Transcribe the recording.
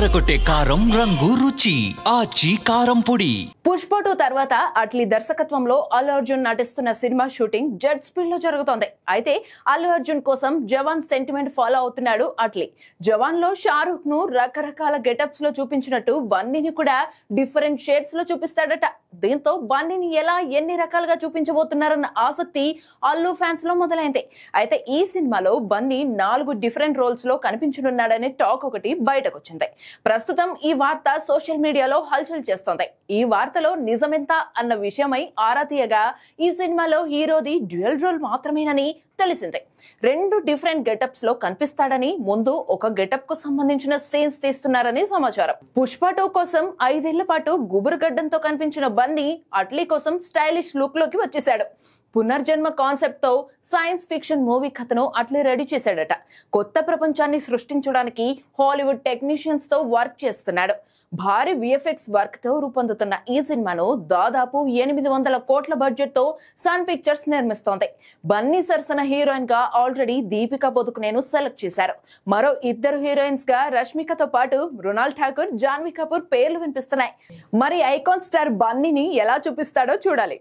అదరగొట్టే కారం రంగు రుచి ఆచి కారం పొడి. పుష్ప 2 తర్వాత అట్లీ దర్శకత్వంలో అల్లు అర్జున్ నటిస్తున్న సినిమా షూటింగ్ జెట్ స్పీడ్ లో జరుగుతోంది. అయితే అల్లు అర్జున్ కోసం జవాన్ సెంటిమెంట్ ఫాలో అవుతున్నాడు అట్లీ. జవాన్ లో షారూఖ్ ను రకరకాల గెటప్స్ లో చూపించినట్టు బన్నీని కూడా డిఫరెంట్ షేడ్స్ లో చూపిస్తాడట. దీంతో బన్నీని ఎలా ఎన్ని రకాలుగా చూపించబోతున్నారన్న ఆసక్తి అల్లు ఫ్యాన్స్ లో మొదలైంది. అయితే ఈ సినిమాలో బన్నీ 4 డిఫరెంట్ రోల్స్ లో కనిపించనున్నాడనే టాక్ ఒకటి బయటకు వచ్చింది. ప్రస్తుతం ఈ వార్త సోషల్ మీడియాలో హల్చల్ చేస్తోంది. ఈ వార్తలో నిజమెంత అన్న విషయమై ఆరా తీయగా ఈ సినిమాలో హీరోది డ్యూయల్ రోల్ మాత్రమేనని తెలిసింది. 2 డిఫరెంట్ గెటప్స్ లో కనిపిస్తాడని, ముందు ఒక గెటప్ కు సంబంధించిన సీన్స్ తీస్తున్నారని సమాచారం. పుష్ప 2 కోసం 5 ఏళ్ల పాటు గుబురు గడ్డంతో కనిపించిన బన్నీ అట్లీ కోసం స్టైలిష్ లుక్ లోకి వచ్చేశాడు. పునర్జన్మ కాన్సెప్ట్ తో సైన్స్ ఫిక్షన్ మూవీ కథను అట్లీ రెడీ చేశాడట. కొత్త ప్రపంచాన్ని సృష్టించడానికి హాలీవుడ్ టెక్నీషియన్స్ తో వర్క్ చేస్తున్నాడు. భారీ విఎఫ్ఎక్స్ వర్క్ తో రూపొందుతున్న ఈ సినిమాను దాదాపు 800 కోట్ల బడ్జెట్ తో సన్ పిక్చర్స్ నిర్మిస్తోంది. బన్నీ సరసన హీరోయిన్ గా ఆల్రెడీ దీపికా పదుకునేను సెలెక్ట్ చేశారు. మరో 2 హీరోయిన్స్ గా రష్మికతో పాటు మృణాల్ ఠాకూర్, జాన్వీ కపూర్ పేర్లు వినిపిస్తున్నాయి. మరి ఐకాన్ స్టార్ బన్నీని ఎలా చూపిస్తాడో చూడాలి.